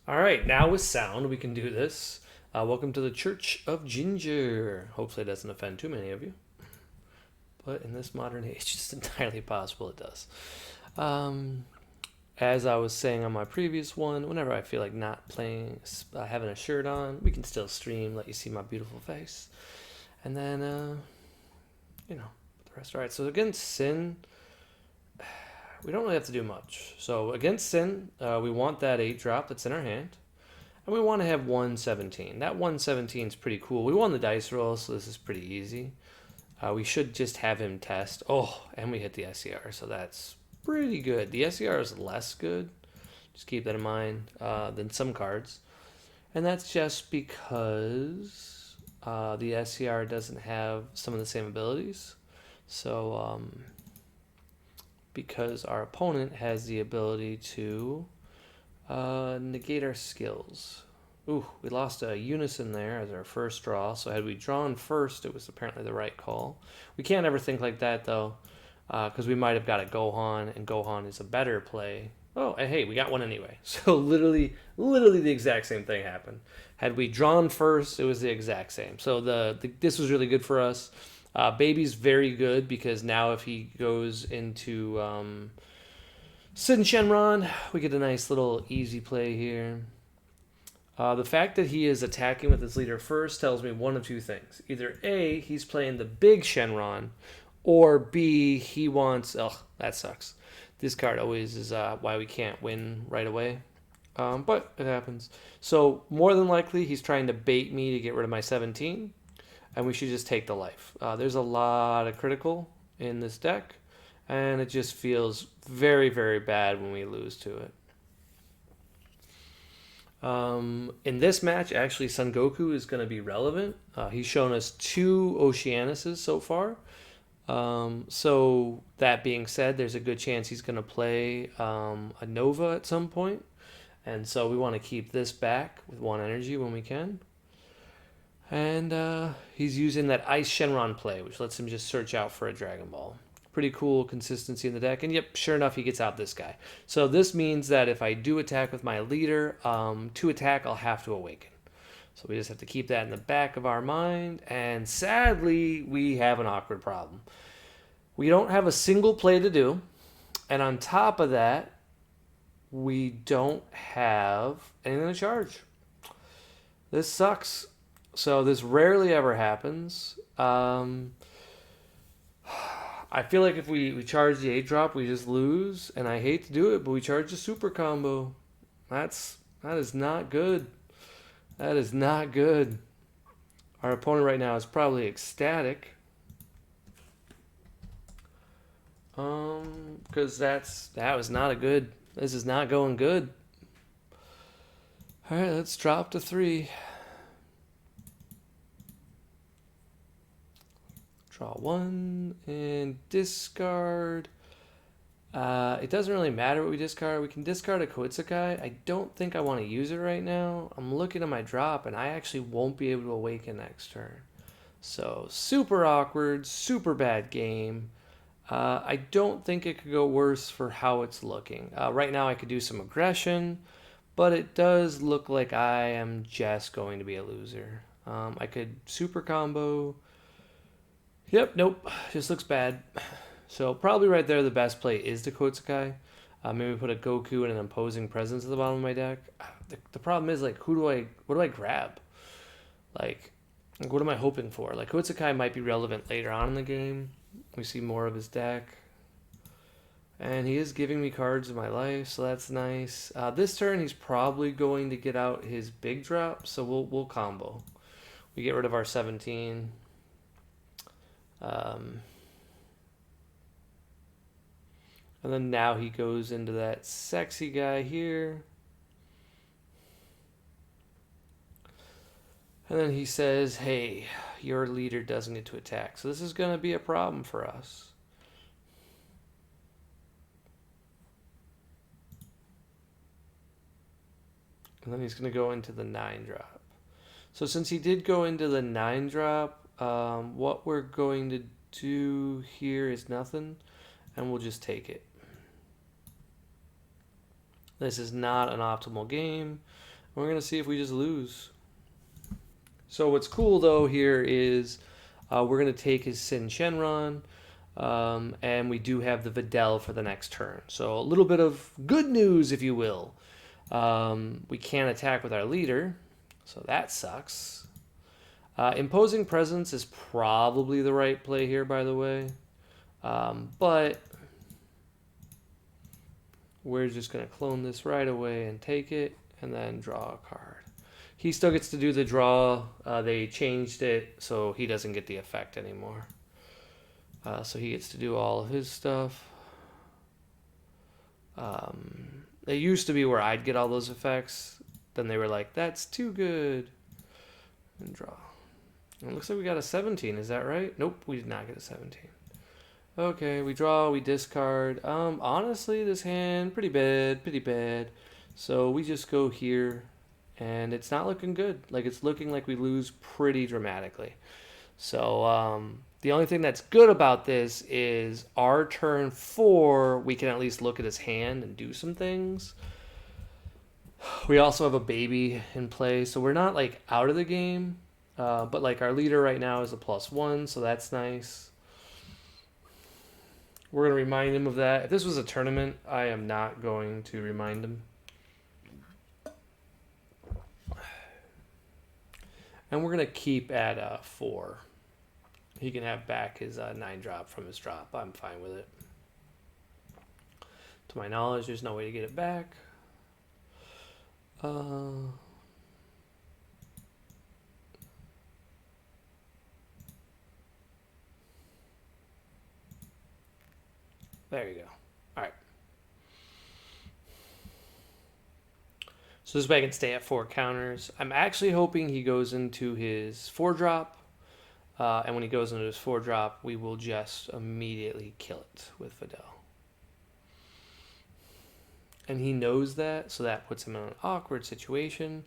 All right, now with sound, we can do this. Welcome to the Church of Ginger. Hopefully, it doesn't offend too many of you, but in this modern age, it's entirely possible it does. Um, as I was saying on my previous one, whenever I feel like not playing, having a shirt on, we can still stream, let you see my beautiful face, and then, the rest. All right, so against Sin, we don't really have to do much. So against Sin, we want that 8 drop that's in our hand. And we want to have 117. That 117 is pretty cool. We won the dice roll, so this is pretty easy. We should just have him test. Oh, and we hit the SCR, so that's pretty good. The SCR is less good, just keep that in mind, than some cards. And that's just because the SCR doesn't have some of the same abilities. So, because our opponent has the ability to negate our skills. Ooh, we lost a unison there as our first draw. So had we drawn first, it was apparently the right call. We can't ever think like that though, because we might have got a Gohan, and Gohan is a better play. Oh, and hey, we got one anyway. So literally the exact same thing happened. Had we drawn first, it was the exact same. So this was really good for us. Baby's very good because now if he goes into Sin Shenron, we get a nice little easy play here. The fact that he is attacking with his leader first tells me one of two things. Either A, he's playing the big Shenron, or B, he wants. Ugh, that sucks. This card always is why we can't win right away. But it happens. So, more than likely, he's trying to bait me to get rid of my 17, and we should just take the life. There's a lot of critical in this deck, and it just feels very, very bad when we lose to it. In this match, actually, Son Goku is going to be relevant. He's shown us 2 Oceanuses so far. So, that being said, there's a good chance he's going to play a Nova at some point. And so, we want to keep this back with 1 energy when we can. And he's using that Ice Shenron play, which lets him just search out for a Dragon Ball. Pretty cool consistency in the deck. And yep, sure enough, he gets out this guy. So this means that if I do attack with my leader, to attack, I'll have to awaken. So we just have to keep that in the back of our mind. And sadly, we have an awkward problem. We don't have a single play to do. And on top of that, we don't have anything to charge. This sucks. So this rarely ever happens. I feel like if we charge the 8 drop, we just lose, and I hate to do it, but we charge the super combo. That is not good. That is not good. Our opponent right now is probably ecstatic. Because that was not a good. This is not going good. All right, let's drop to 3. Draw 1 and discard. It doesn't really matter what we discard. We can discard a Koitsukai. I don't think I want to use it right now. I'm looking at my drop, and I actually won't be able to awaken next turn. So, super awkward, super bad game. I don't think it could go worse for how it's looking. Right now, I could do some aggression, but it does look like I am just going to be a loser. I could super combo. Yep, nope, just looks bad. So probably right there, the best play is the Kotsukai. Maybe put a Goku and an imposing presence at the bottom of my deck. The problem is like, what do I grab? Like, what am I hoping for? Like Kotsukai might be relevant later on in the game. We see more of his deck, and he is giving me cards in my life, so that's nice. This turn, he's probably going to get out his big drop, so we'll combo. We get rid of our 17. Um, And then now he goes into that sexy guy here. And then he says, hey, your leader doesn't get to attack. So this is going to be a problem for us. And then he's going to go into the 9 drop. So since he did go into the 9 drop, what we're going to do here is nothing. And we'll just take it. This is not an optimal game. We're going to see if we just lose. So what's cool, though, here is we're going to take his Sin Shenron, and we do have the Videl for the next turn. So a little bit of good news, if you will. We can't attack with our leader, so that sucks. Imposing Presence is probably the right play here, by the way. But we're just going to clone this right away and take it, and then draw a card. He still gets to do the draw. They changed it, so he doesn't get the effect anymore. So he gets to do all of his stuff. It used to be where I'd get all those effects. Then they were like, that's too good. And draw. It looks like we got a 17. Is that right? Nope, we did not get a 17. Okay, we draw, we discard. Honestly, this hand, pretty bad. So we just go here, and it's not looking good. Like, it's looking like we lose pretty dramatically. So, the only thing that's good about this is our turn 4, we can at least look at his hand and do some things. We also have a baby in play, so we're not, like, out of the game. But, like, our leader right now is a +1, so that's nice. We're going to remind him of that. If this was a tournament, I am not going to remind him. And we're going to keep at 4. He can have back his 9-drop from his drop. I'm fine with it. To my knowledge, there's no way to get it back. There you go. All right. So this way I can stay at 4 counters. I'm actually hoping he goes into his 4-drop. And when he goes into his 4-drop, we will just immediately kill it with Videl. And he knows that, so that puts him in an awkward situation.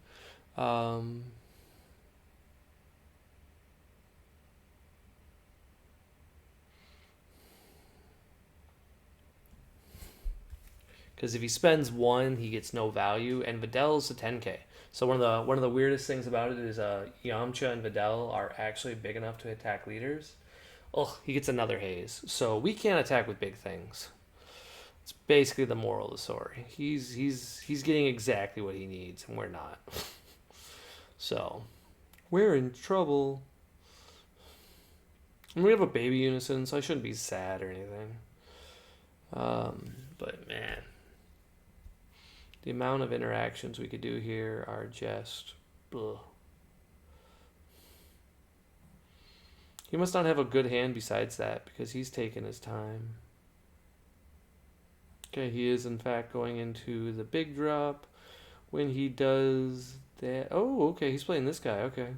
Because if he spends 1, he gets no value, and Videl's a 10k. So one of the weirdest things about it is Yamcha and Videl are actually big enough to attack leaders. Oh, he gets another haze. So we can't attack with big things. It's basically the moral of the story. He's getting exactly what he needs, and we're not. So we're in trouble. And we have a baby unison, so I shouldn't be sad or anything. But man, the amount of interactions we could do here are just ugh. He must not have a good hand besides that, because he's taking his time. Okay, he is in fact going into the big drop. When he does that... Oh, okay, he's playing this guy, okay.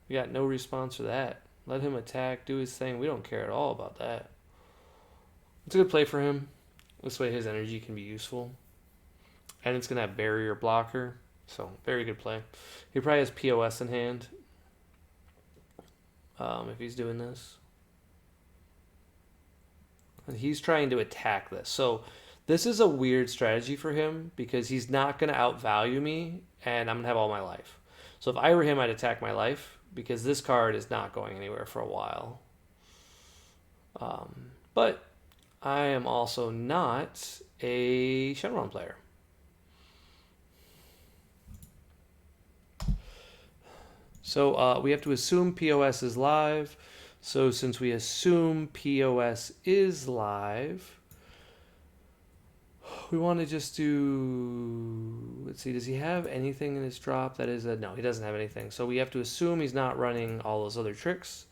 We got no response for that. Let him attack, do his thing. We don't care at all about that. It's a good play for him. This way his energy can be useful. And it's going to have barrier blocker. So, very good play. He probably has POS in hand. If he's doing this. And he's trying to attack this. So, this is a weird strategy for him because he's not going to outvalue me and I'm going to have all my life. So, if I were him, I'd attack my life because this card is not going anywhere for a while. But I am also not a Shenron player. So we have to assume POS is live. So since we assume POS is live, we want to just do... Let's see, does he have anything in his drop that is a... No, he doesn't have anything. So we have to assume he's not running all those other tricks.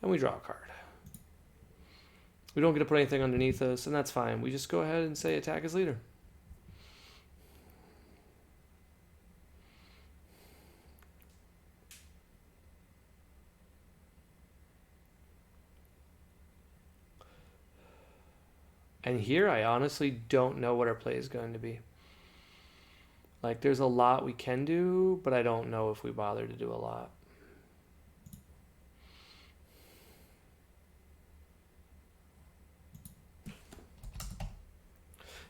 And we draw a card. We don't get to put anything underneath us, and that's fine. We just go ahead and say attack as leader. And here, I honestly don't know what our play is going to be. Like, there's a lot we can do, but I don't know if we bother to do a lot.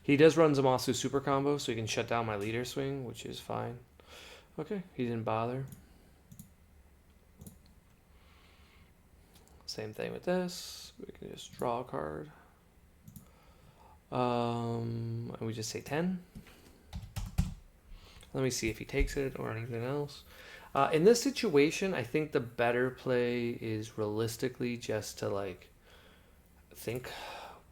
He does run Zamasu super combo, so he can shut down my leader swing, which is fine. Okay, he didn't bother. Same thing with this. We can just draw a card. And we just say 10. Let me see if he takes it or anything else. In this situation, I think the better play is realistically just to like think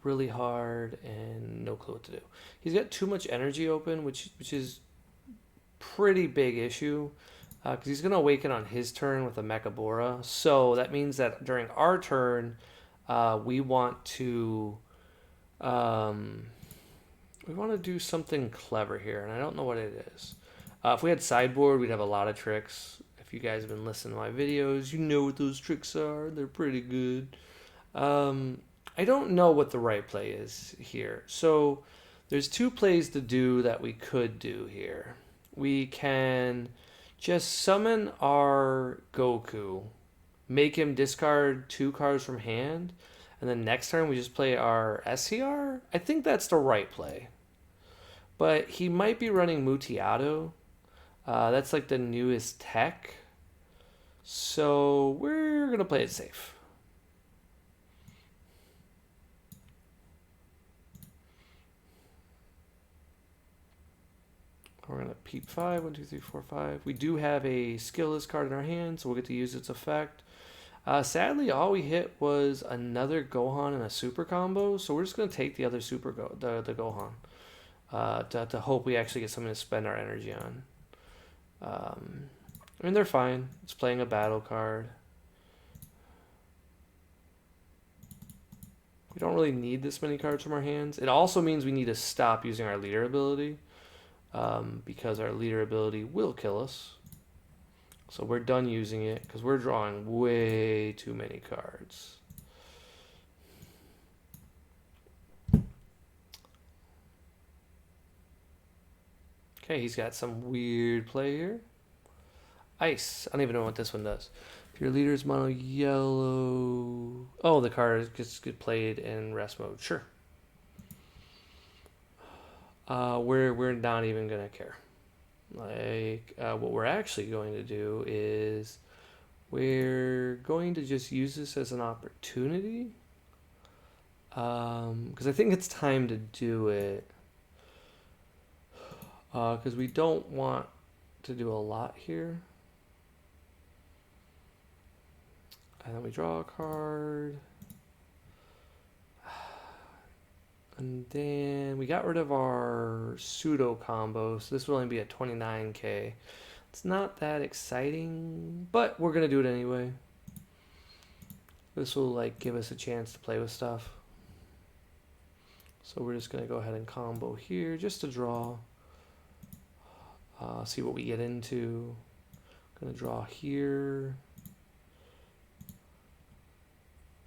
really hard and no clue what to do. He's got too much energy open, which is pretty big issue because he's going to awaken on his turn with a Mechabora. So that means that during our turn, we want to do something clever here, and I don't know what it is. If we had sideboard, we'd have a lot of tricks. If you guys have been listening to my videos, you know what those tricks are. They're pretty good. I don't know what the right play is here. So there's two plays to do that we could do here. We can just summon our Goku, make him discard 2 cards from hand, and then next turn we just play our SCR. I think that's the right play. But he might be running Mutiato. That's like the newest tech. So we're going to play it safe. We're going to peep 5. 1, 2, 3, 4, 5. We do have a skillless card in our hand, so we'll get to use its effect. Sadly, all we hit was another Gohan and a super combo, so we're just going to take the other the Gohan to hope we actually get something to spend our energy on. I mean, they're fine. It's playing a battle card. We don't really need this many cards from our hands. It also means we need to stop using our leader ability because our leader ability will kill us. So we're done using it because we're drawing way too many cards. Okay, he's got some weird play here. Ice. I don't even know what this one does. If your leader's mono yellow... Oh, the card gets played in rest mode. Sure. We're not even going to care. Like, what we're actually going to do is we're going to just use this as an opportunity. Because I think it's time to do it. Because we don't want to do a lot here. And then we draw a card. And then we got rid of our pseudo combo, so this will only be at 29k. It's not that exciting, but we're gonna do it anyway. This will like give us a chance to play with stuff. So we're just gonna go ahead and combo here just to draw. See what we get into. Gonna draw here.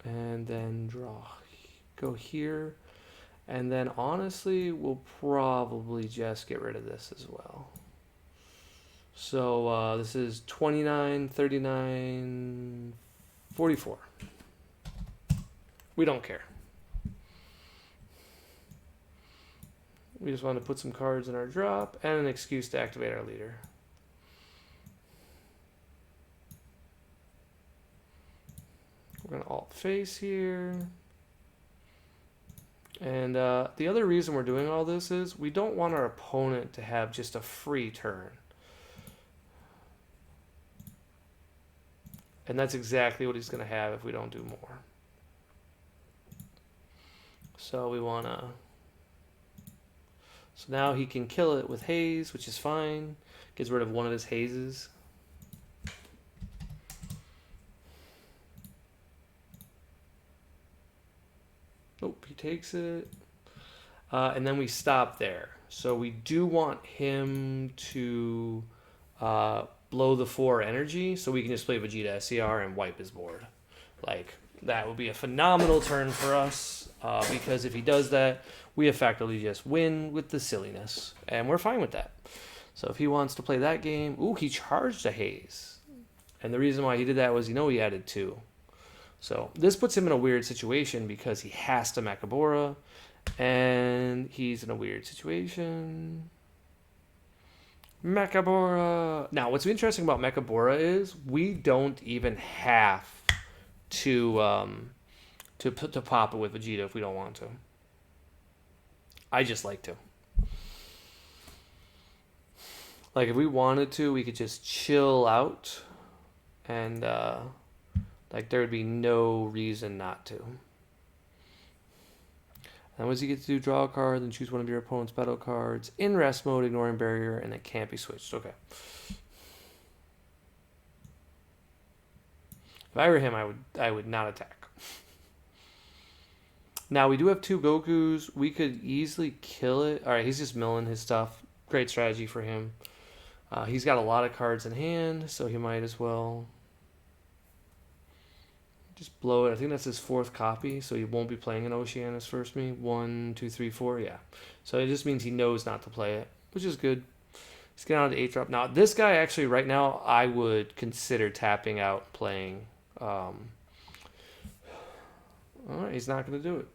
And then go here. And then honestly, we'll probably just get rid of this as well. So this is 29, 39, 44. We don't care. We just want to put some cards in our drop and an excuse to activate our leader. We're going to alt face here. And the other reason we're doing all this is we don't want our opponent to have just a free turn. And that's exactly what he's going to have if we don't do more. So we want to... So now he can kill it with haze, which is fine. Gets rid of one of his hazes. Nope, he takes it. And then we stop there. So we do want him to blow the 4 energy, so we can just play Vegeta SCR and wipe his board. Like, that would be a phenomenal turn for us, because if he does that, we effectively just win with the silliness, and we're fine with that. So if he wants to play that game... Ooh, he charged a haze. And the reason why he did that was, he added 2. So this puts him in a weird situation because he has to Mechabora, And he's in a weird situation. Mechabora. Now, what's interesting about Mechabora is we don't even have to pop it with Vegeta if we don't want to. I just like to. Like if we wanted to, we could just chill out, and like there would be no reason not to. And once you get to do draw a card, then choose one of your opponent's battle cards in rest mode, ignoring barrier, and it can't be switched. Okay. If I were him, I would not attack. Now we do have 2 Gokus. We could easily kill it. All right, he's just milling his stuff. Great strategy for him. He's got a lot of cards in hand, so he might as well just blow it. I think that's his 4th copy, so he won't be playing an Oceanus first me. 1, 2, 3, 4, yeah. So it just means he knows not to play it, which is good. He's getting on the 8 drop. Now, this guy actually, right now, I would consider tapping out playing. All right, he's not going to do it.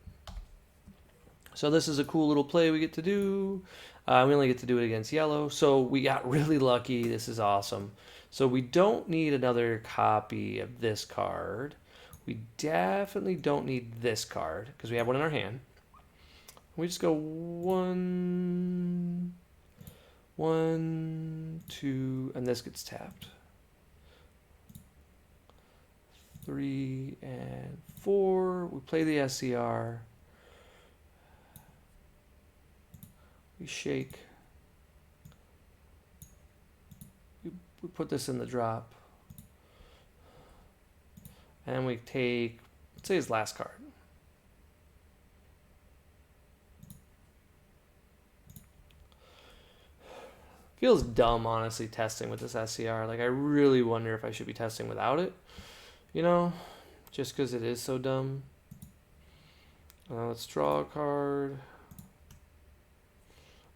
So this is a cool little play we get to do. We only get to do it against yellow. So we got really lucky. This is awesome. So we don't need another copy of this card. We definitely don't need this card because we have one in our hand. We just go 1, 2, and this gets tapped. 3 and 4. We play the SCR. We shake. We put this in the drop. And we take, let's say his last card. Feels dumb, honestly, testing with this SCR. Like, I really wonder if I should be testing without it. You know? Just because it is so dumb. Let's draw a card.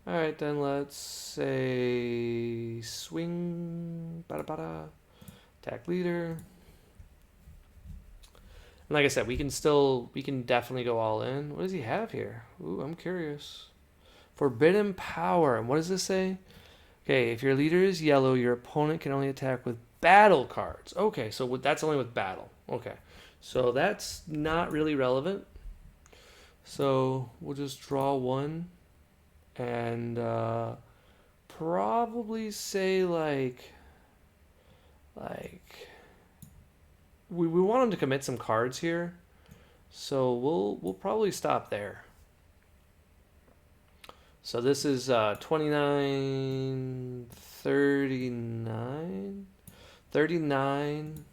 Alright, then let's say swing. Bada. Attack leader. And like I said, we can definitely go all in. What does he have here? Ooh, I'm curious. Forbidden power. And what does this say? Okay, if your leader is yellow, your opponent can only attack with battle cards. Okay, so that's only with battle. Okay, so that's not really relevant. So we'll just draw 1 and probably say like we want him to commit some cards here, so we'll probably stop there. So this is 29, 39, 39,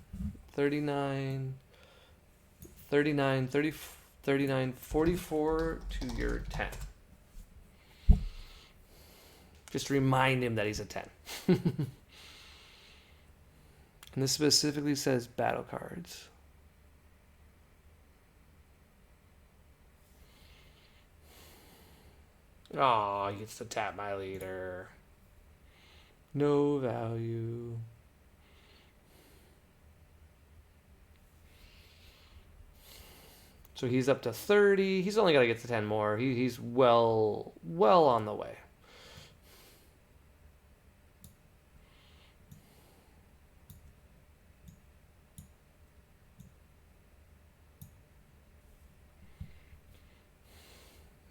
39, 39, 30, 39, 44 to your 10. Just remind him that he's a 10. And this specifically says battle cards. Oh, he gets to tap my leader. No value. So he's up to 30. He's only got to get to 10 more. He's well on the way.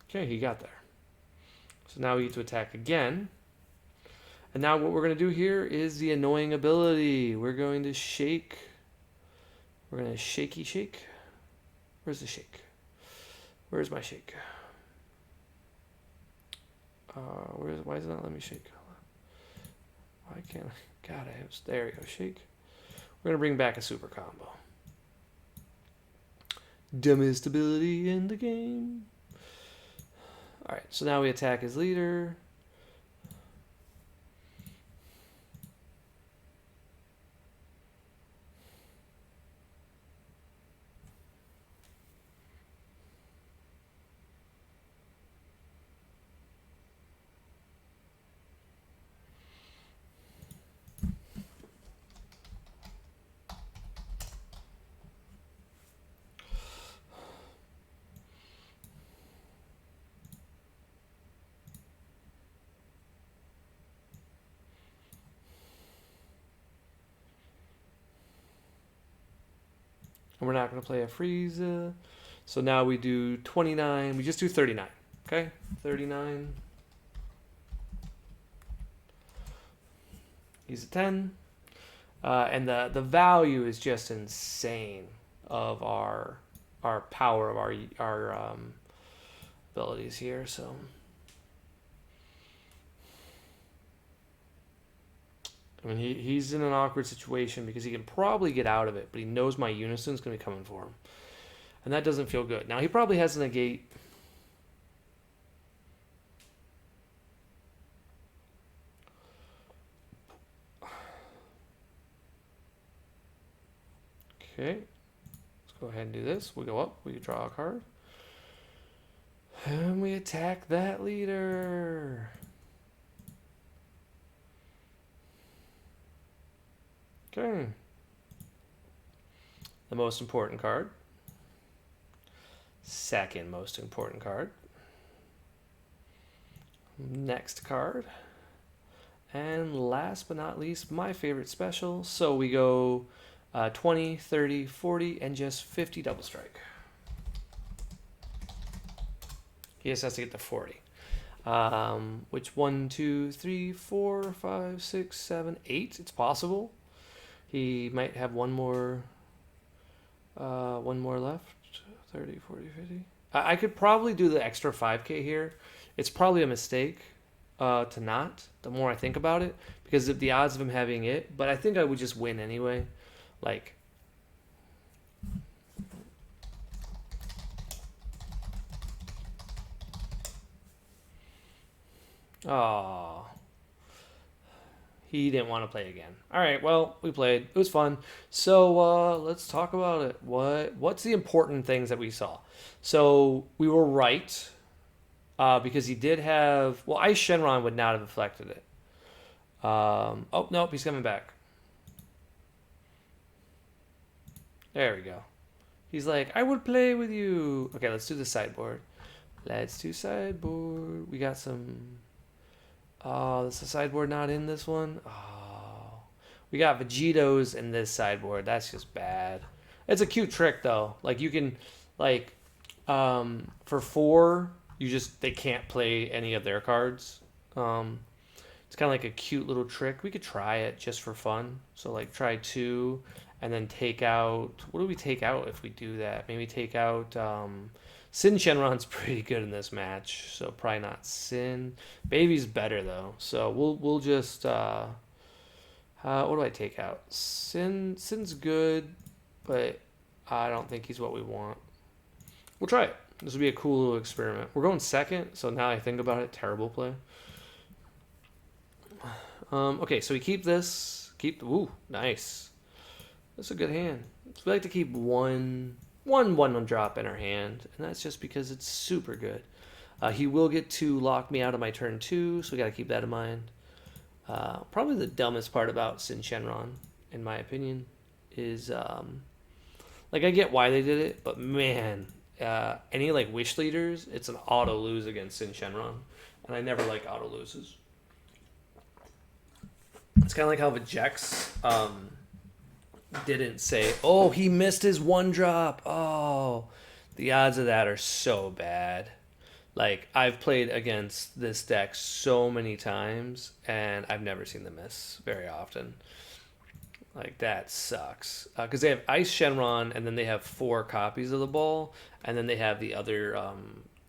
Okay, he got there. So now we get to attack again. And now what we're going to do here is the annoying ability. We're going to shake. We're going to shaky shake. Where's the shake? Where's my shake? Why is it not letting me shake? Why can't I? God, I have. There we go. Shake. We're going to bring back a super combo. Dumbest ability in the game. Alright, so now we attack his leader. And we're not going to play a Frieza. So now we do 29. We just do 39. Okay? 39. He's a 10. And the value is just insane of our power of our abilities here. So I mean, he's in an awkward situation because he can probably get out of it, but he knows my Unison's going to be coming for him. And that doesn't feel good. Now, he probably has a negate. Okay. Let's go ahead and do this. We go up. We draw a card. And we attack that leader. Okay. The most important card. Second most important card. Next card. And last but not least, my favorite special. So we go 20, 30, 40, and just 50 double strike. He just has to get to 40. Which 1, 2, 3, 4, 5, 6, 7, 8. It's possible. He might have one more left. 30, 40, 50. I could probably do the extra 5K here. It's probably a mistake to not, the more I think about it, because of the odds of him having it. But I think I would just win anyway. Like, oh, he didn't want to play again. All right, well, we played. It was fun. So let's talk about it. What's the important things that we saw? So we were right because he did have. Well, Ice Shenron would not have affected it. Oh nope, he's coming back. There we go. He's like, I would play with you. Okay, let's do the sideboard. Let's do sideboard. We got some. Oh, is the sideboard not in this one? Oh. We got Vegetos in this sideboard. That's just bad. It's a cute trick, though. Like, you can, like, for 4, they can't play any of their cards. It's kind of like a cute little trick. We could try it just for fun. So, like, try 2, and then take out... What do we take out if we do that? Maybe take out... Sin Shenron's pretty good in this match, so probably not Sin. Baby's better though, so we'll just what do I take out? Sin's good, but I don't think he's what we want. We'll try it. This will be a cool little experiment. We're going second, so now I think about it, terrible play. Okay, so we keep this. Ooh, nice. That's a good hand. So we like to keep one drop in our hand, and that's just because it's super good. He will get to lock me out of my turn 2, so we got to keep that in mind. Probably the dumbest part about Sin Shenron, in my opinion, is like, I get why they did it, but man, any like Wish Leaders, it's an auto lose against Sin Shenron, and I never like auto loses. It's kind of like how Vejex didn't say, oh, he missed his 1 drop. Oh, the odds of that are so bad. Like, I've played against this deck so many times, and I've never seen them miss very often. Like, that sucks. Because they have Ice Shenron, and then they have 4 copies of the ball, and then they have the other,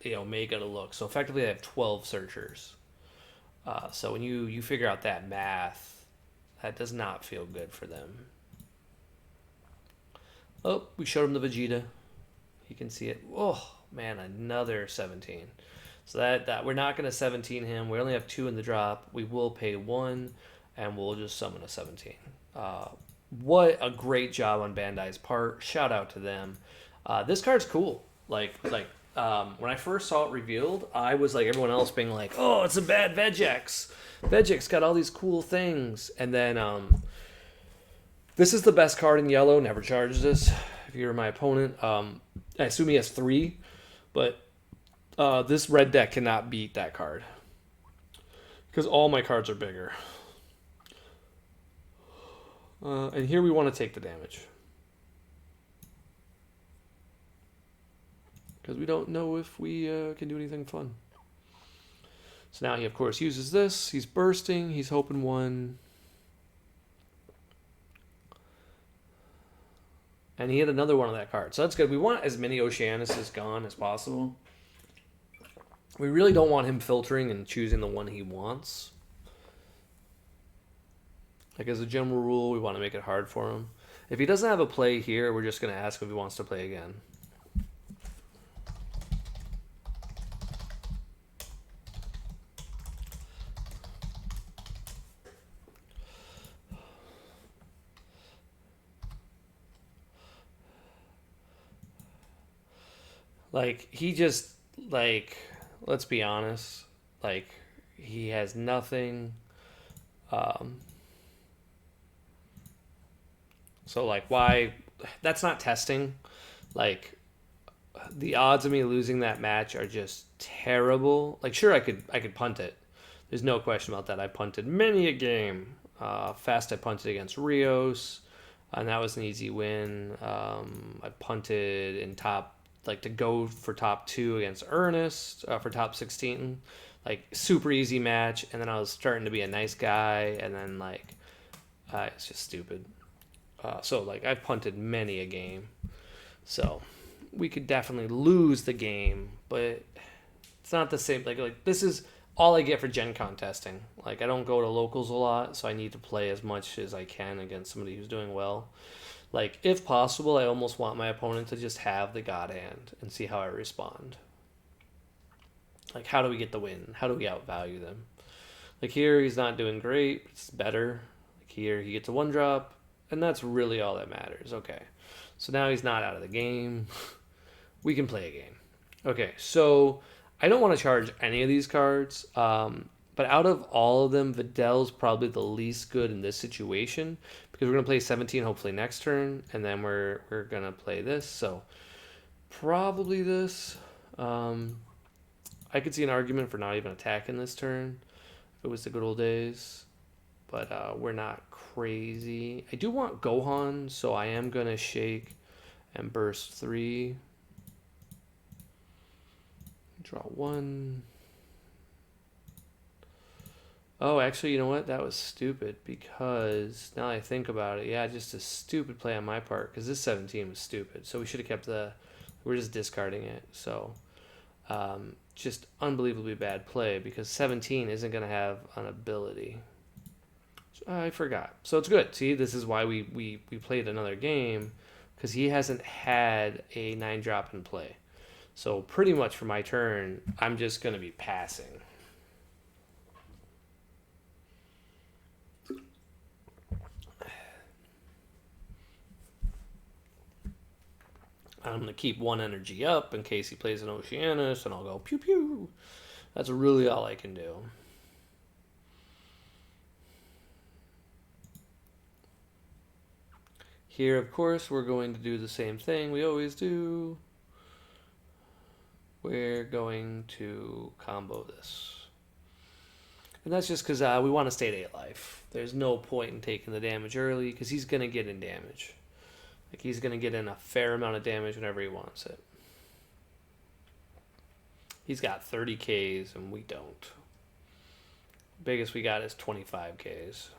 Omega to look. So effectively, they have 12 searchers. So when you figure out that math, that does not feel good for them. Oh, we showed him the Vegeta. He can see it. Oh, man, another 17. So that we're not going to 17 him. We only have 2 in the drop. We will pay 1, and we'll just summon a 17. What a great job on Bandai's part. Shout out to them. This card's cool. Like when I first saw it revealed, I was like everyone else being like, oh, it's a bad Vegex. Vegex got all these cool things. And then... this is the best card in yellow. Never charge this if you're my opponent. I assume he has 3, but this red deck cannot beat that card because all my cards are bigger. And here we want to take the damage. because we don't know if we can do anything fun. So now he, of course, uses this. He's bursting. He's hoping one. And he had another one of that card. So that's good. We want as many Oceanuses gone as possible. We really don't want him filtering and choosing the one he wants. Like, as a general rule, we want to make it hard for him. If he doesn't have a play here, we're just going to ask if he wants to play again. Like, he just, like, let's be honest, like, he has nothing. So, like, why? That's not testing. Like, the odds of me losing that match are just terrible. Like, sure, I could punt it. There's no question about that. I punted many a game. Fast, I punted against Rios, and that was an easy win. I punted in top, like, to go for top 2 against Ernest for top 16. Like, super easy match, and then I was starting to be a nice guy, and then, like, it's just stupid. So, like, I've punted many a game. So, we could definitely lose the game, but it's not the same. Like this is all I get for Gen Con testing. Like, I don't go to locals a lot, so I need to play as much as I can against somebody who's doing well. Like, if possible, I almost want my opponent to just have the God Hand and see how I respond. Like, how do we get the win? How do we outvalue them? Like, here, he's not doing great. It's better. Like, here, he gets a 1-drop, and that's really all that matters. Okay. So now he's not out of the game. We can play a game. Okay, so I don't want to charge any of these cards, but out of all of them, Vidal's probably the least good in this situation because we're going to play 17 hopefully next turn, and then we're going to play this. So probably this. I could see an argument for not even attacking this turn if it was the good old days, but we're not crazy. I do want Gohan, so I am going to shake and burst 3. Draw 1. Oh, actually, you know what? That was stupid because now I think about it, yeah, just a stupid play on my part because this 17 was stupid. So we should have kept we're just discarding it. So just unbelievably bad play because 17 isn't going to have an ability. I forgot. So it's good. See, this is why we played another game because he hasn't had a 9-drop in play. So pretty much for my turn, I'm just going to be passing. I'm going to keep 1 energy up in case he plays an Oceanus, and I'll go pew pew. That's really all I can do. Here, of course, we're going to do the same thing we always do. We're going to combo this. And that's just because we want to stay at 8 life. There's no point in taking the damage early because he's going to get in damage. Like, he's going to get in a fair amount of damage whenever he wants it. He's got 30 Ks and we don't. Biggest we got is 25 Ks.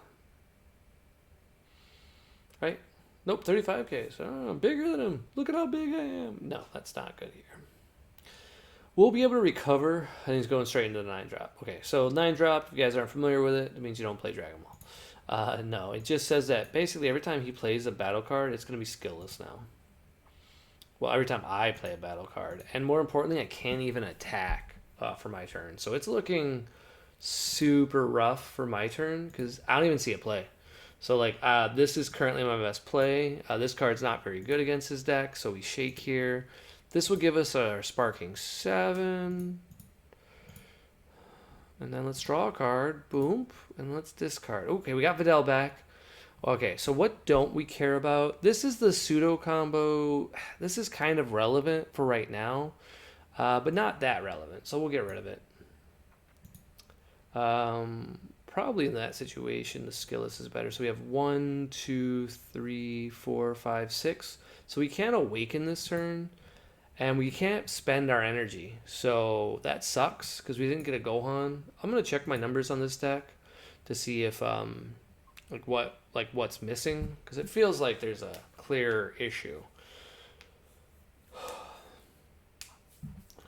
Right? Nope, 35 Ks. Oh, I'm bigger than him. Look at how big I am. No, that's not good here. We'll be able to recover, and he's going straight into the 9-drop. Okay, so 9-drop, if you guys aren't familiar with it, it means you don't play Dragon Ball. No, it just says that basically every time he plays a battle card, it's going to be skillless now. Well, every time I play a battle card. And more importantly, I can't even attack for my turn. So it's looking super rough for my turn, because I don't even see a play. So, like, this is currently my best play. This card's not very good against his deck, so we shake here. This will give us our Sparking 7. And then let's draw a card. Boom. And let's discard. Okay, we got Vidal back. Okay, so what don't we care about? This is the pseudo combo. This is kind of relevant for right now, but not that relevant. So we'll get rid of it. Probably in that situation, the skillless is better. So we have 1, 2, 3, 4, 5, 6. So we can awaken this turn. And we can't spend our energy. So that sucks because we didn't get a Gohan. I'm going to check my numbers on this deck to see if what's missing, because it feels like there's a clear issue.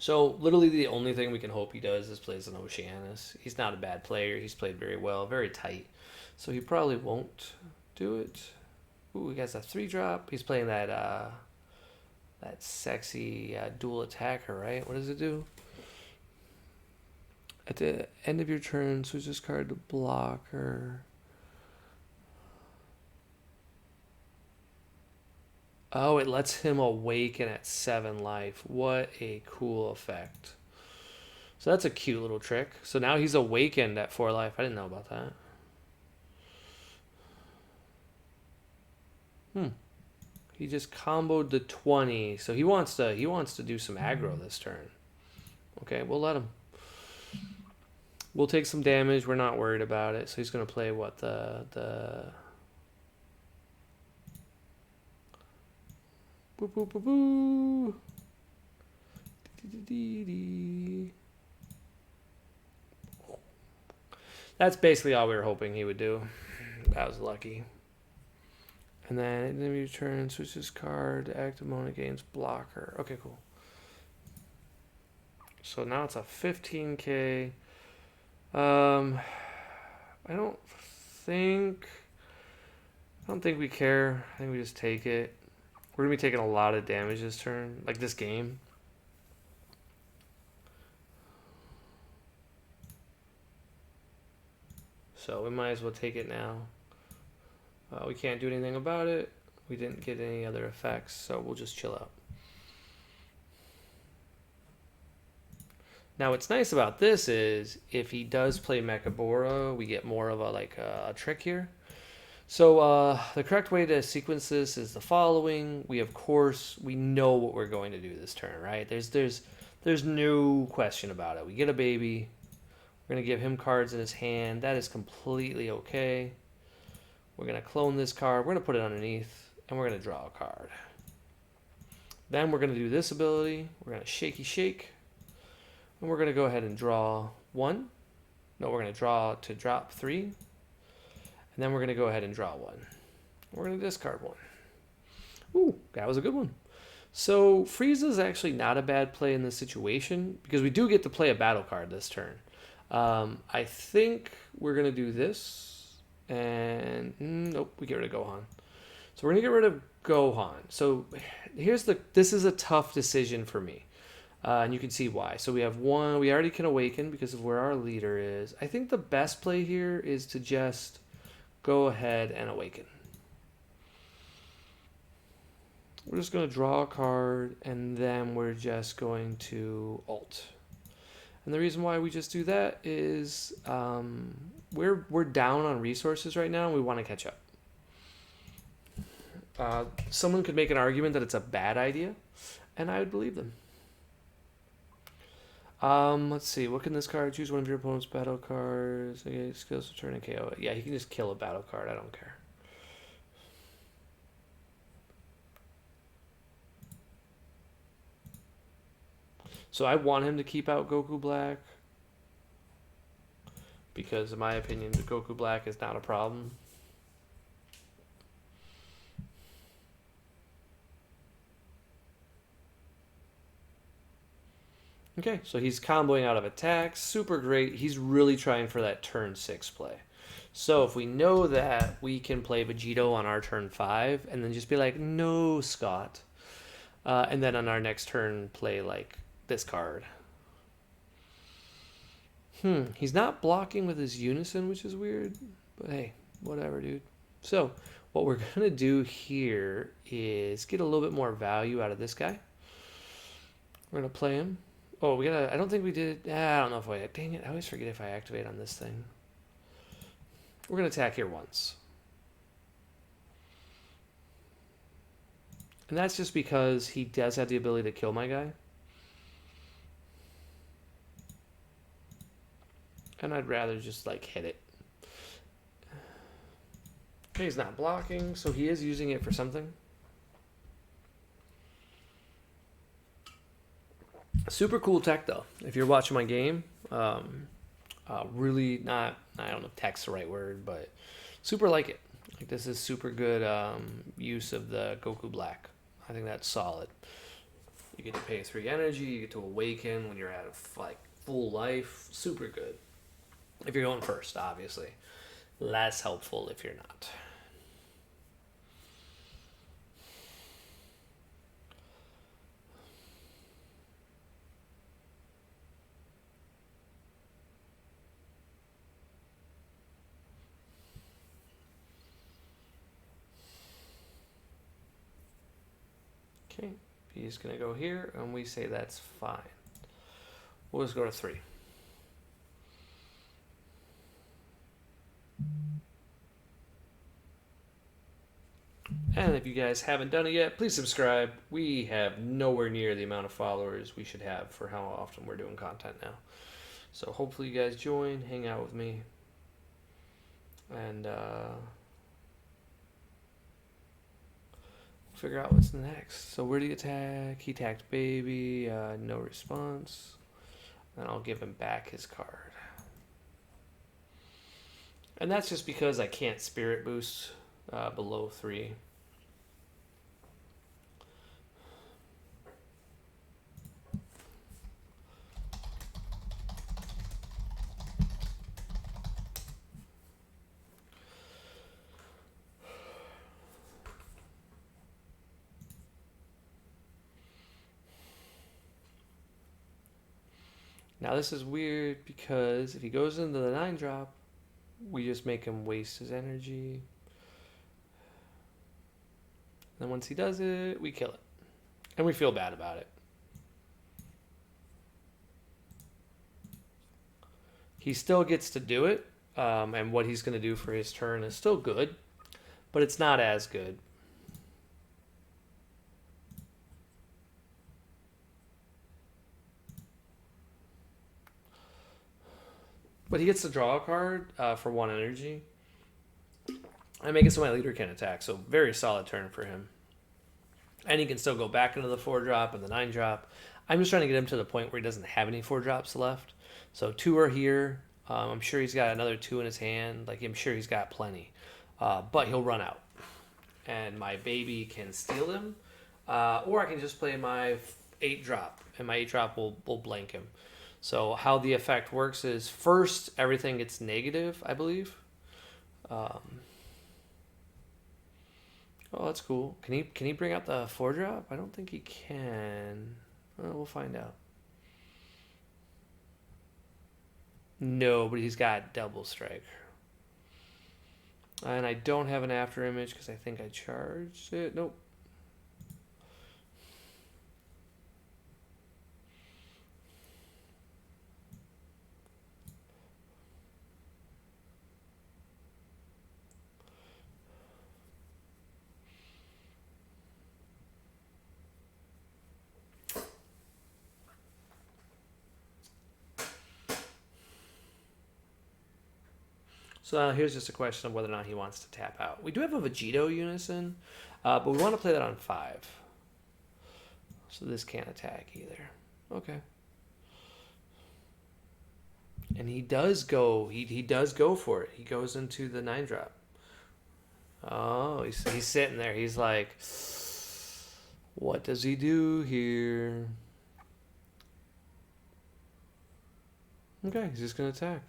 So literally the only thing we can hope he does is plays an Oceanus. He's not a bad player. He's played very well, very tight. So he probably won't do it. Ooh, he has a 3-drop. He's playing that sexy dual attacker, right? What does it do? At the end of your turn, switch this card to blocker. Oh, it lets him awaken at 7 life. What a cool effect. So that's a cute little trick. So now he's awakened at 4 life. I didn't know about that. He just comboed the 20. So he wants to do some aggro this turn. Okay, we'll let him. We'll take some damage. We're not worried about it. So he's going to play what the Boo boo boo boo. That's basically all we were hoping he would do. That was lucky. And then at the end of your turn, switch this card. Active mode against blocker. Okay, cool. So now it's a 15k. I don't think we care. I think we just take it. We're going to be taking a lot of damage this turn, like this game. So we might as well take it now. We can't do anything about it. We didn't get any other effects, so we'll just chill out. Now what's nice about this is if he does play Mechabora, we get more of a trick here. So the correct way to sequence this is the following. We know what we're going to do this turn, right? There's no question about it. We get a baby. We're going to give him cards in his hand. That is completely okay. We're going to clone this card. We're going to put it underneath, and we're going to draw a card. Then we're going to do this ability. We're going to shaky shake, and we're going to go ahead and draw 1. No, we're going to draw to drop 3. And then we're going to go ahead and draw 1. We're going to discard 1. Ooh, that was a good one. So Frieza is actually not a bad play in this situation because we do get to play a battle card this turn. I think we're going to do this. And nope, we get rid of Gohan. So we're going to get rid of Gohan. So this is a tough decision for me. And you can see why. So we have 1. We already can awaken because of where our leader is. I think the best play here is to just go ahead and awaken. We're just going to draw a card, and then we're just going to ult. And the reason why we just do that is we're down on resources right now, and we want to catch up. Someone could make an argument that it's a bad idea, and I would believe them. Let's see. What can this card choose? One of your opponent's battle cards. Okay, skills to turn and KO it. Yeah, he can just kill a battle card. I don't care. So I want him to keep out Goku Black because, in my opinion, the Goku Black is not a problem. Okay, so he's comboing out of attacks. Super great. He's really trying for that turn 6 play. So if we know that, we can play Vegito on our turn 5 and then just be like, no, Scott. And then on our next turn, play like this card. He's not blocking with his Unison, which is weird. But hey, whatever, dude. So what we're going to do here is get a little bit more value out of this guy. We're going to play him. Oh, we gotta. I don't think we did. I don't know if I. Dang it! I always forget if I activate on this thing. We're gonna attack here once, and that's just because he does have the ability to kill my guy, and I'd rather just like hit it. Okay, he's not blocking, so he is using it for something. Super cool tech though. If you're watching my game, really not. I don't know if tech's the right word, but super like it. Like this is super good use of the Goku Black. I think that's solid. You get to pay 3 energy. You get to awaken when you're at like full life. Super good. If you're going first, obviously. Less helpful if you're not. Okay, he's going to go here, and we say that's fine. We'll just go to 3. And if you guys haven't done it yet, please subscribe. We have nowhere near the amount of followers we should have for how often we're doing content now. So hopefully you guys join, hang out with me, and figure out what's next. So where do you attack? He attacked baby, no response. And I'll give him back his card. And that's just because I can't spirit boost below 3. Now this is weird because if he goes into the 9-drop, we just make him waste his energy. Then once he does it, we kill it. And we feel bad about it. He still gets to do it, and what he's going to do for his turn is still good, but it's not as good. But he gets to draw a card for 1 energy. I make it so my leader can attack, so very solid turn for him. And he can still go back into the 4-drop and the 9-drop. I'm just trying to get him to the point where he doesn't have any 4-drops left. So 2 are here. I'm sure he's got another 2 in his hand. Like, I'm sure he's got plenty. But he'll run out. And my baby can steal him. Or I can just play my 8-drop. And my 8-drop will blank him. So how the effect works is first everything gets negative, I believe. Oh, that's cool. Can he bring out the 4-drop? I don't think he can. Well, we'll find out. No, but he's got double strike. And I don't have an after image because I think I charged it. Nope. So here's just a question of whether or not he wants to tap out. We do have a Vegito Unison, but we want to play that on 5. So this can't attack either. Okay. And he does go. He does go for it. He goes into the 9-drop. Oh, he's sitting there. He's like, what does he do here? Okay, he's just gonna attack.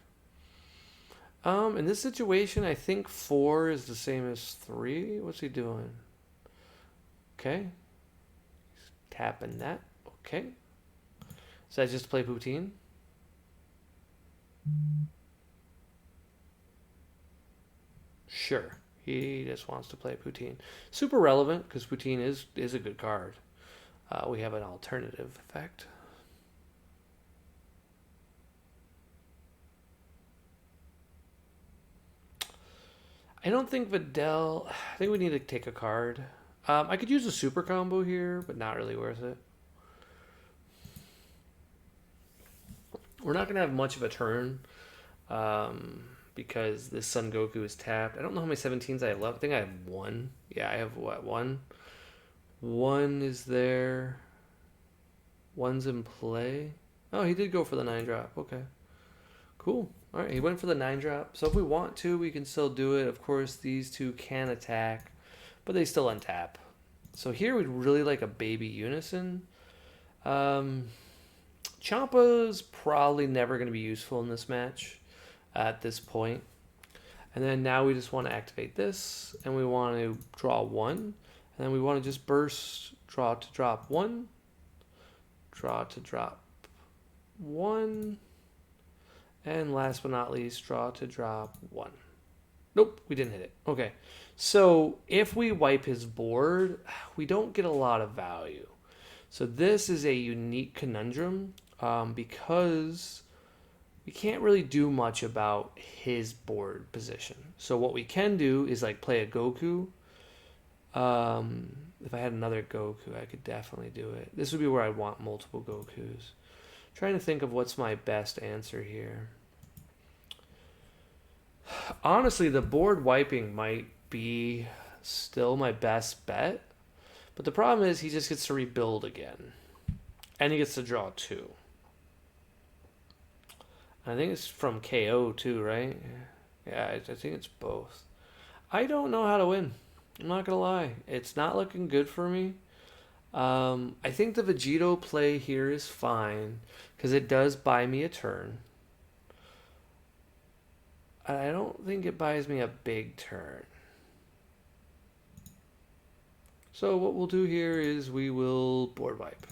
In this situation, I think 4 is the same as 3. What's he doing? Okay. He's tapping that. Okay. Is that just to play Poutine? Sure. He just wants to play Poutine. Super relevant, because Poutine is a good card. We have an alternative effect. I don't think Videl... I think we need to take a card. I could use a super combo here, but not really worth it. We're not going to have much of a turn because this Son Goku is tapped. I don't know how many 17s I have left. I think I have 1. Yeah, I have what? 1? 1 is there. One's in play. Oh, he did go for the 9-drop. Okay. Cool. All right, he went for the 9-drop. So if we want to, we can still do it. Of course, these two can attack, but they still untap. So here we'd really like a baby Unison. Champa's probably never going to be useful in this match at this point. And then now we just want to activate this, and we want to draw 1. And then we want to just burst, draw to drop 1, draw to drop 1, and last but not least, draw to drop 1. Nope, we didn't hit it. Okay, so if we wipe his board, we don't get a lot of value. So this is a unique conundrum because we can't really do much about his board position. So what we can do is like play a Goku. If I had another Goku, I could definitely do it. This would be where I want multiple Gokus. Trying to think of what's my best answer here. Honestly, the board wiping might be still my best bet. But the problem is he just gets to rebuild again. And he gets to draw 2. I think it's from KO too, right? Yeah, I think it's both. I don't know how to win. I'm not going to lie. It's not looking good for me. I think the Vegito play here is fine because it does buy me a turn. I don't think it buys me a big turn. So what we'll do here is we will board wipe.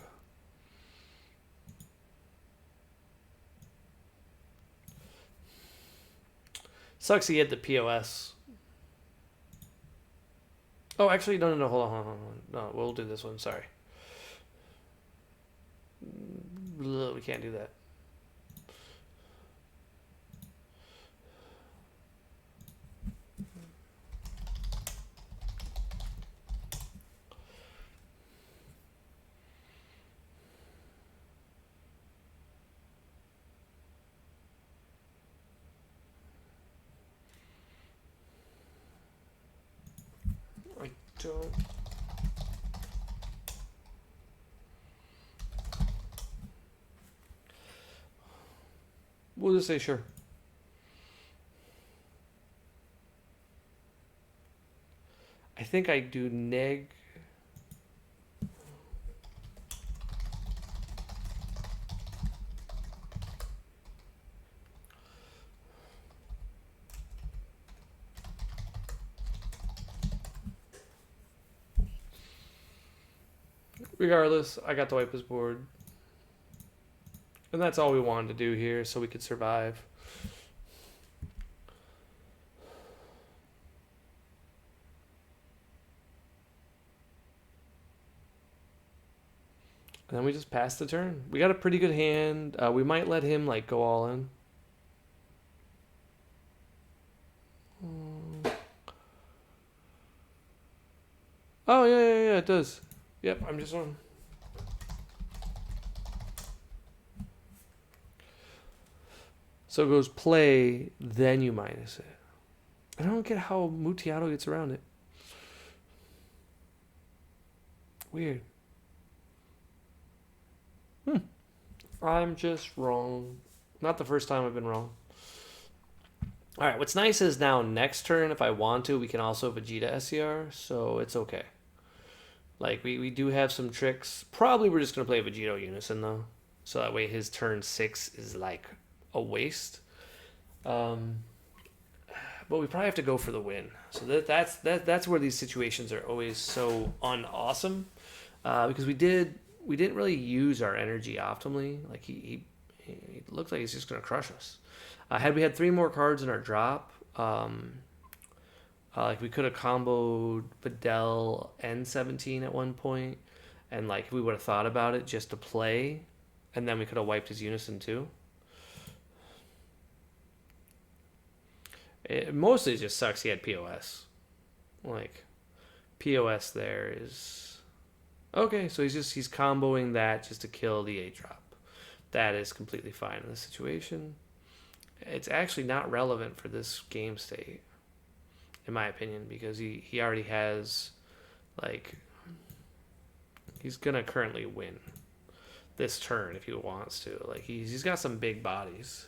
Sucks he had the POS. Oh, actually, no, hold on. No, we'll do this one, sorry. We can't do that. I don't... We'll just say sure. I think I do neg. Regardless, I got to wipe his board. And that's all we wanted to do here so we could survive. And then we just passed the turn. We got a pretty good hand. We might let him like go all in. Oh, yeah, it does. Yep, I'm just on. So it goes play, then you minus it. I don't get how Mutiato gets around it. Weird. I'm just wrong. Not the first time I've been wrong. Alright, what's nice is now next turn, if I want to, we can also Vegeta SCR, so it's okay. Like, we do have some tricks. Probably we're just going to play Vegito Unison, though. So that way his turn 6 is, like, a waste. But we probably have to go for the win. So that's where these situations are always so unawesome. Because we didn't really use our energy optimally. Like, he looks like he's just going to crush us. Had we had 3 more cards in our drop... like we could have comboed Videl and 17 at one point, and like we would have thought about it just to play, and then we could have wiped his Unison too. It mostly just sucks he had POS. Like POS there is okay, so he's comboing that just to kill the 8-drop. That is completely fine in this situation. It's actually not relevant for this game state, in my opinion, because he already has, like, he's gonna currently win. this turn if he wants to. Like he's got some big bodies.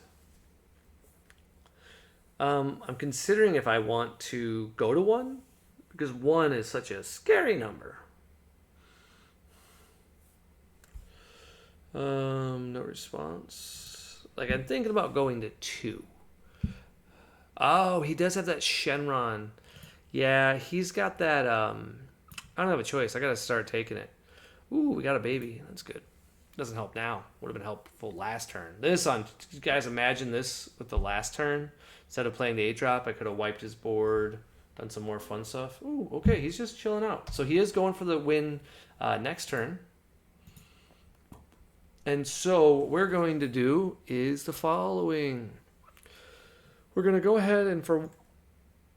I'm considering if I want to go to 1 because 1 is such a scary number. No response. Like I'm thinking about going to 2. Oh, he does have that Shenron. Yeah, he's got that. I don't have a choice. I gotta start taking it. Ooh, we got a baby. That's good. Doesn't help now. Would have been helpful last turn. This on, you guys imagine this with the last turn. Instead of playing the 8-drop, I could have wiped his board, done some more fun stuff. Ooh, okay, he's just chilling out. So he is going for the win next turn. And so what we're going to do is the following. We're going to go ahead and for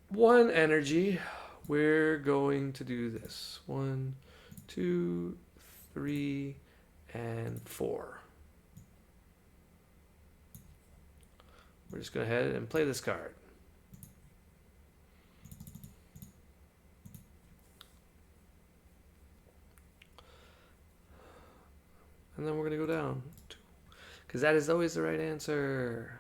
1 energy, we're going to do this. 1, 2, 3, and 4. We're just going to go ahead and play this card. And then we're going to go down. Because that is always the right answer.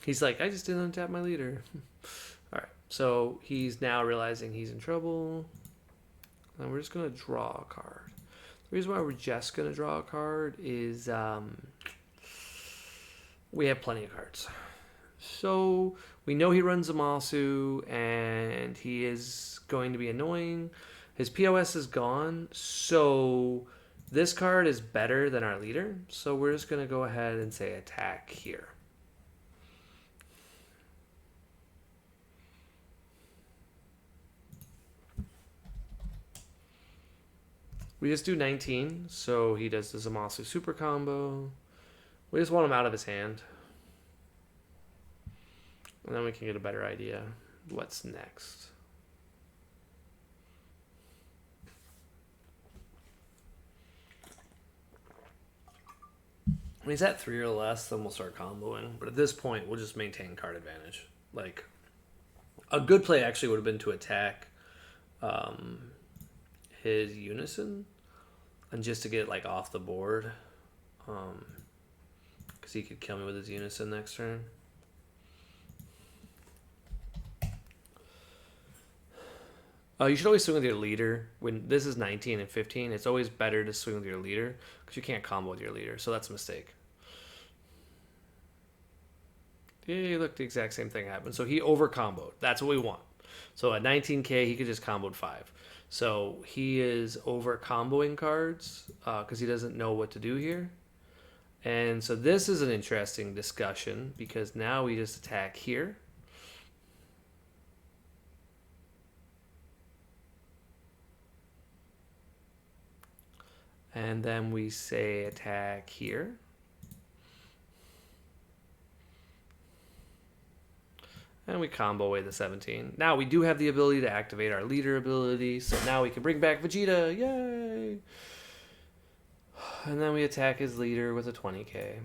He's like, I just didn't untap my leader. All right, so he's now realizing he's in trouble. And we're just going to draw a card. The reason why we're just going to draw a card is we have plenty of cards. So we know he runs Zamasu, and he is going to be annoying. His POS is gone, so this card is better than our leader. So we're just going to go ahead and say attack here. We just do 19, so he does the Zamasu super combo. We just want him out of his hand. And then we can get a better idea what's next. When he's at 3 or less, then we'll start comboing. But at this point, we'll just maintain card advantage. Like, a good play actually would have been to attack his Unison and just to get like off the board, because he could kill me with his Unison next turn. You should always swing with your leader. When this is 19 and 15, it's always better to swing with your leader because you can't combo with your leader, so that's a mistake. Yeah, look, the exact same thing happened. So he over comboed. That's what we want. So at 19k, he could just comboed 5. So he is over comboing cards because he doesn't know what to do here. And so this is an interesting discussion because now we just attack here. And then we say attack here. And we combo away the 17. Now we do have the ability to activate our leader ability. So now we can bring back Vegeta. Yay! And then we attack his leader with a 20k.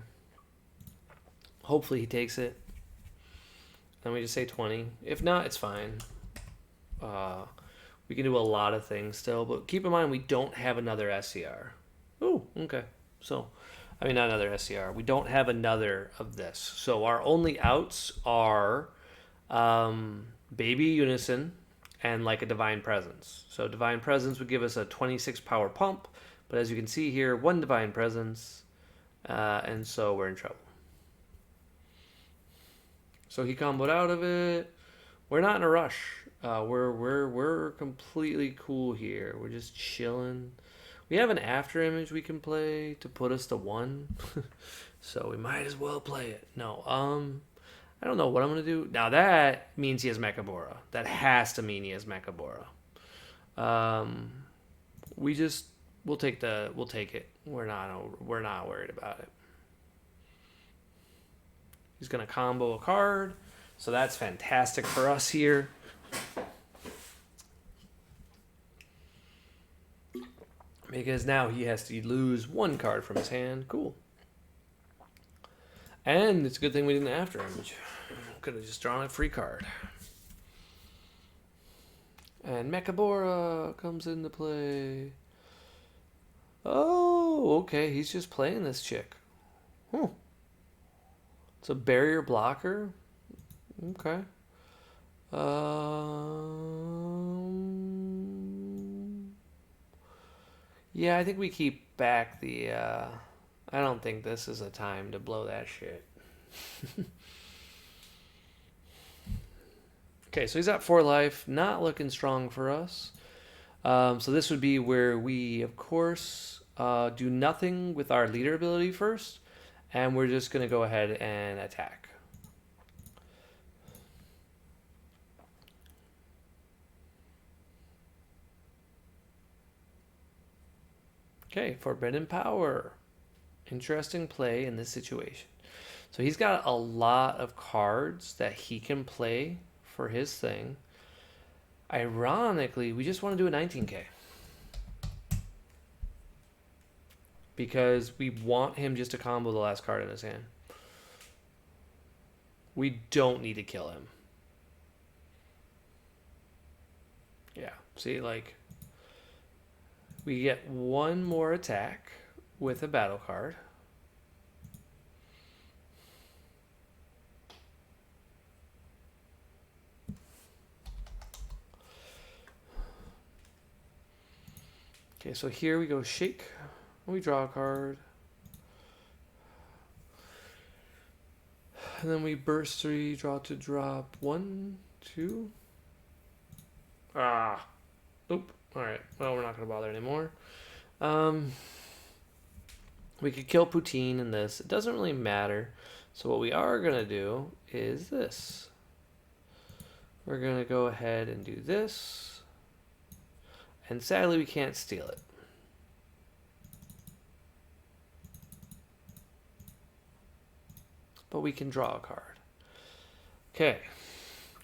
Hopefully he takes it. Then we just say 20. If not, it's fine. We can do a lot of things still. But keep in mind, we don't have another SCR. Oh, okay. So, I mean, not another SCR. We don't have another of this. So our only outs are Baby Unison and like a Divine Presence. So Divine Presence would give us a 26 power pump, but as you can see here, 1 Divine Presence, and so we're in trouble. So he comboed out of it. We're not in a rush. We're completely cool here. We're just chilling. We have an after image we can play to put us to 1, so we might as well play it. No, I don't know what I'm going to do. Now that means he has Mechabora. That has to mean he has Mechabora. We'll take it. We're not worried about it. He's going to combo a card. So that's fantastic for us here. Because now he has to lose one card from his hand. Cool. And it's a good thing we didn't after him. Could have just drawn a free card. And Mechabora comes into play. Oh, okay. He's just playing this chick. Huh. It's a barrier blocker. Okay. Yeah, I think we keep back the... I don't think this is a time to blow that shit. Okay, so he's at 4 life. Not looking strong for us. So this would be where we, of course, do nothing with our leader ability first. And we're just going to go ahead and attack. Okay, Forbidden Power. Interesting play in this situation. So he's got a lot of cards that he can play for his thing. Ironically, we just want to do a 19k. Because we want him just to combo the last card in his hand. We don't need to kill him. Yeah, see, like... We get one more attack with a battle card. Okay, so here we go shake. We draw a card. And then we burst 3, draw to drop 1, 2. Ah. Oop. Alright, well, we're not going to bother anymore. We could kill Poutine in this. It doesn't really matter. So what we are going to do is this. We're going to go ahead and do this. And sadly, we can't steal it. But we can draw a card. Okay.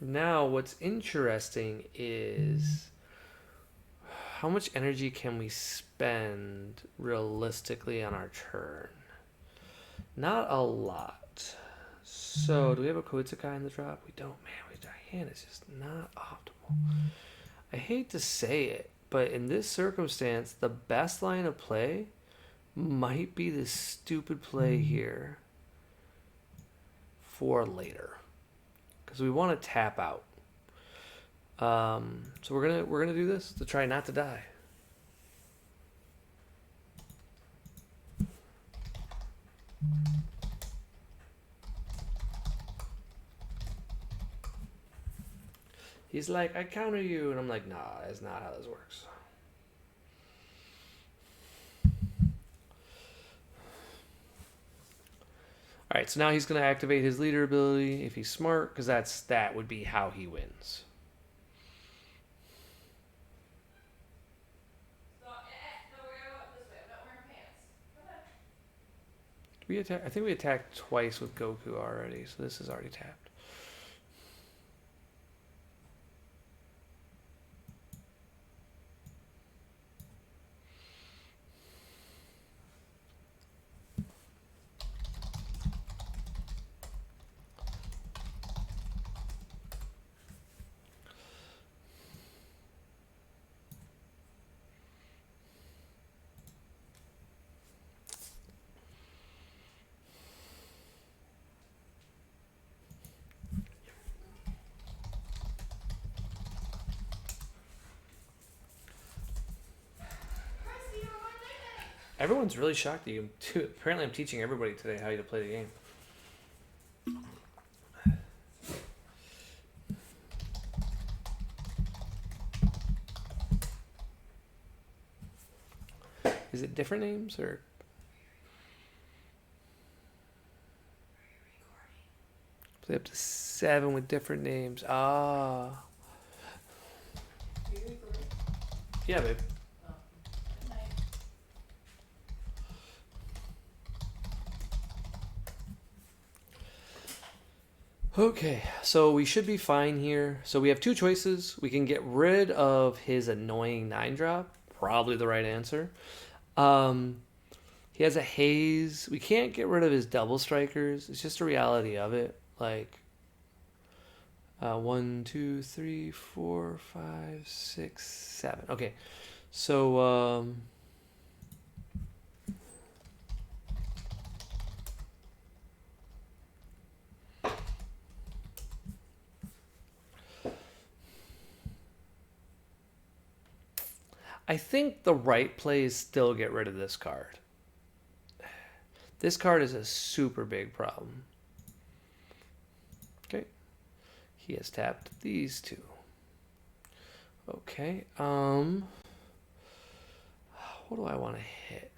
Now, what's interesting is... How much energy can we spend realistically on our turn? Not a lot. So, do we have a Koitsukai in the drop? We don't. Man, our hand is just not optimal. I hate to say it, but in this circumstance, the best line of play might be this stupid play here for later. Because we want to tap out. So we're gonna do this to try not to die. He's like, I counter you, and I'm like, nah, that's not how this works. All right, so now he's gonna activate his leader ability if he's smart, because that would be how he wins. I think we attacked twice with Goku already, so this is already tapped. Everyone's really shocked at you, too. Apparently I'm teaching everybody today how to play the game. Is it different names, or? Play up to 7 with different names. Ah. Yeah, babe. Okay, so we should be fine here. So we have 2 choices. We can get rid of his annoying 9-drop, probably the right answer. Um, he has a haze. We can't get rid of his double strikers. It's just a reality of it. Like, 1, 2, 3, 4, 5, 6, 7. Okay, so I think the right play is still get rid of this card. This card is a super big problem. Okay, he has tapped these two. Okay, what do I want to hit?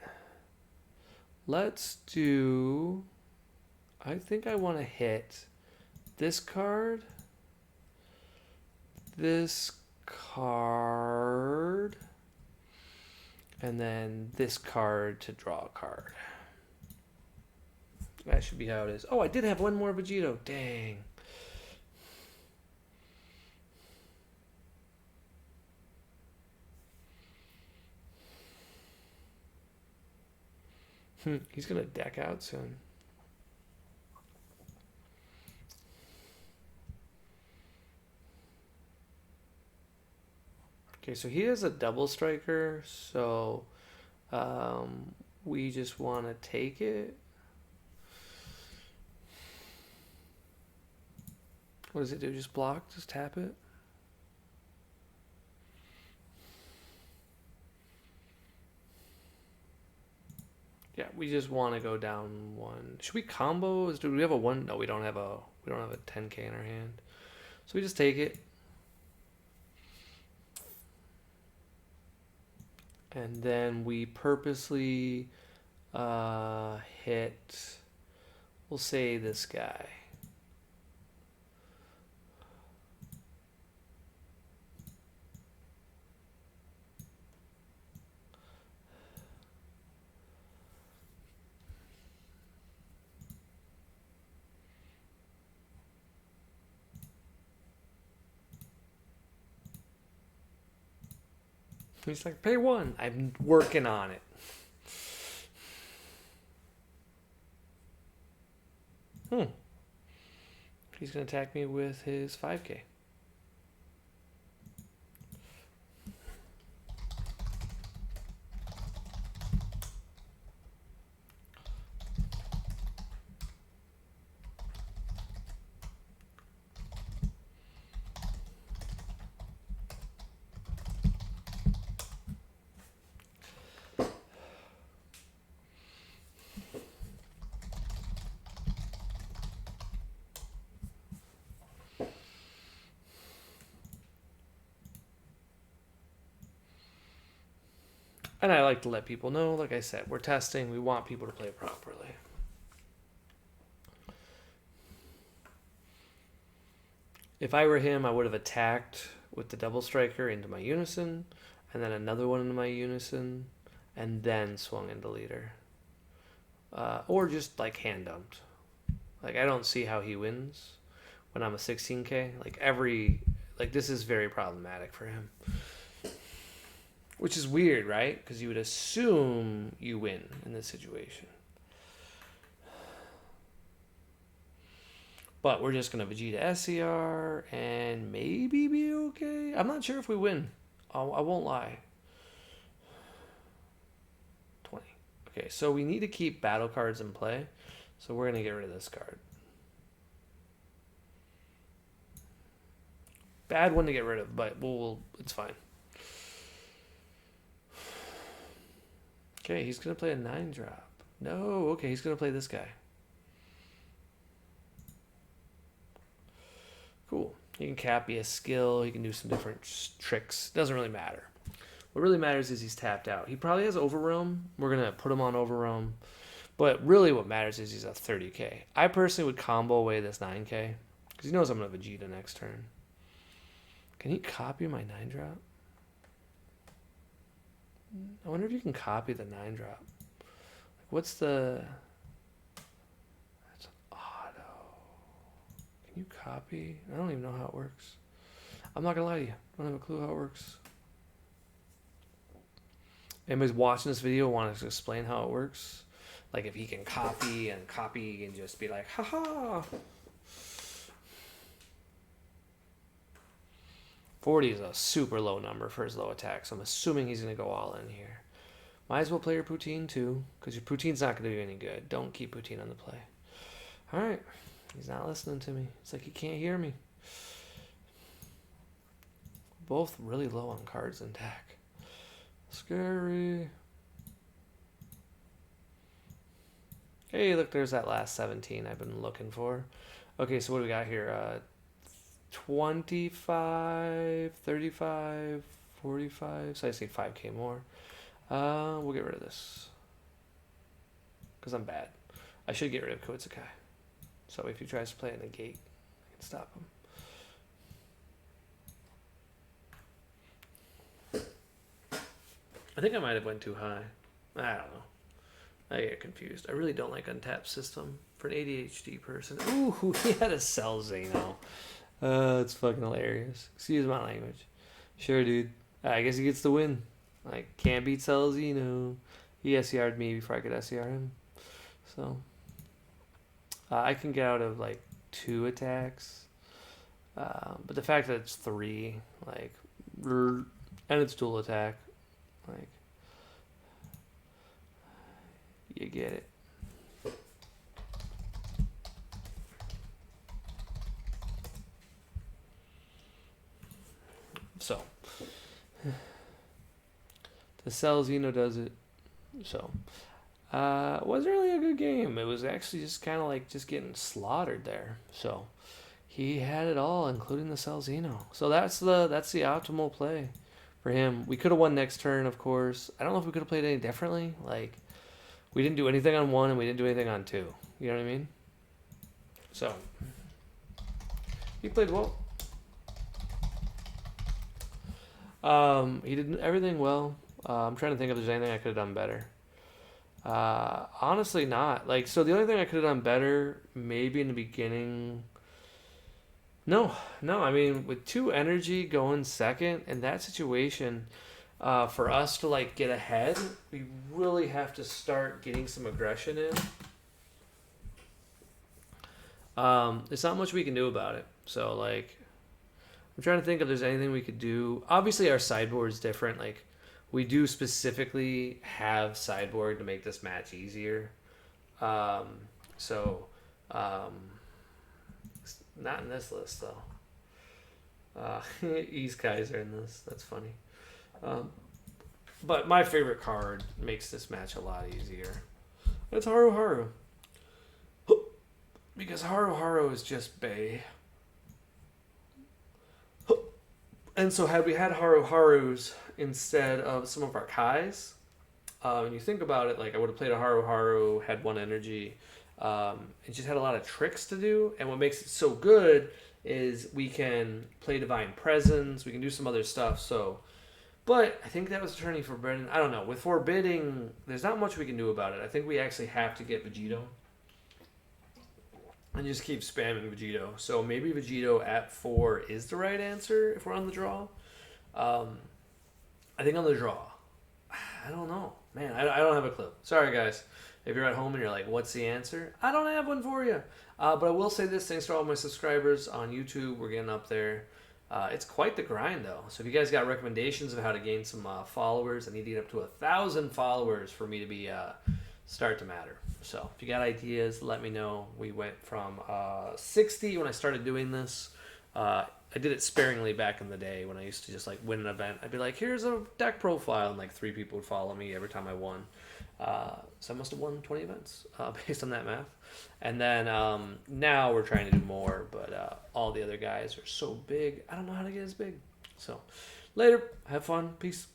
Let's do, I think I want to hit this card, this card, and then this card to draw a card. That should be how it is. Oh, I did have one more Vegito. Dang. He's going to deck out soon. Okay, so he has a double striker, so we just want to take it. What does it do? Just block? Just tap it? Yeah, we just want to go down one. Should we combo? Do we have a one? No, we don't have a 10k in our hand. So we just take it. And then we purposely hit, we'll say this guy. He's like, pay one. I'm working on it. He's going to attack me with his 5k. And I like to let people know, like I said, we're testing. We want people to play properly. If I were him, I would have attacked with the double striker into my unison, and then another one into my unison, and then swung into leader. Or just like hand dumped. Like, I don't see how he wins when I'm a 16k. Like this is very problematic for him. Which is weird, right? Because you would assume you win in this situation. But we're just going to Vegeta SCR and maybe be okay. I'm not sure if we win. I won't lie. 20. Okay, so we need to keep battle cards in play. So we're going to get rid of this card. Bad one to get rid of, but it's fine. Okay, he's going to play a 9-drop. No, okay, he's going to play this guy. Cool. He can Cappy a skill. He can do some different tricks. Doesn't really matter. What really matters is he's tapped out. He probably has Overrealm. We're going to put him on Overrealm. But really what matters is he's at 30k. I personally would combo away this 9k. Because he knows I'm going to Vegeta next turn. Can he copy my 9-drop? I wonder if you can copy the 9-drop. Like, what's the... That's auto. Can you copy? I don't even know how it works. I'm not going to lie to you. I don't have a clue how it works. anybody's watching this video wanting to explain how it works, like if he can copy and just be like, haha. 40 is a super low number for his low attack, so I'm assuming he's going to go all in here. Might as well play your Poutine too, because your Poutine's not going to do any good. Don't keep Poutine on the play. Alright, he's not listening to me. It's like he can't hear me. Both really low on cards and attack. Scary. Hey, look, there's that last 17 I've been looking for. Okay, so what do we got here? 25, 35, 45. So I see 5k more. We'll get rid of this. Because I'm bad. I should get rid of Koitsukai. So if he tries to play a negate, I can stop him. I think I might have went too high. I don't know. I get confused. I really don't like Untapped System for an ADHD person. Ooh, he had a Cell Xeno. It's fucking hilarious. Excuse my language. Sure, dude. I guess he gets the win. Like, can't beat Cell Xeno. He SCR'd me before I could SCR him. So, I can get out of, like, 2 attacks. But the fact that it's 3, like, and it's dual attack, like, you get it. So, the Cell Xeno does it. So, it wasn't really a good game. It was actually just kind of like just getting slaughtered there. So, he had it all, including the Cell Xeno. So that's the optimal play for him. We could have won next turn, of course. I don't know if we could have played any differently. Like, we didn't do anything on 1 and we didn't do anything on 2. You know what I mean? So, he played well. He did everything well. I'm trying to think if there's anything I could have done better. Honestly, not. Like, so the only thing I could have done better, maybe in the beginning. No. I mean, with 2 energy going second in that situation, for us to like get ahead, we really have to start getting some aggression in. There's not much we can do about it. So like, I'm trying to think if there's anything we could do. Obviously, our sideboard is different. Like, we do specifically have sideboard to make this match easier. Not in this list, though. East Kaiser in this. That's funny. But my favorite card makes this match a lot easier. It's Haru Haru. Because Haru Haru is just Bay. And so had we had Haru Harus instead of some of our Kais, and you think about it, like I would have played a Haru Haru, had 1 energy, it just had a lot of tricks to do. And what makes it so good is we can play Divine Presence, we can do some other stuff. So, but I think that was turning Forbidden. I don't know. With Forbidding, there's not much we can do about it. I think we actually have to get Vegito. And just keep spamming Vegito. So maybe Vegito at 4 is the right answer if we're on the draw. I think on the draw. I don't know. Man, I don't have a clue. Sorry, guys. If you're at home and you're like, what's the answer? I don't have one for you. But I will say this. Thanks to all my subscribers on YouTube. We're getting up there. It's quite the grind, though. So if you guys got recommendations of how to gain some followers, I need to get up to 1,000 followers for me to be start to matter. So if you got ideas, let me know. We went from 60 when I started doing this. I did it sparingly back in the day when I used to just like win an event. I'd be like, here's a deck profile, and like 3 people would follow me every time I won. So I must have won 20 events based on that math. And then now we're trying to do more, but all the other guys are so big. I don't know how to get as big. So later, have fun, peace.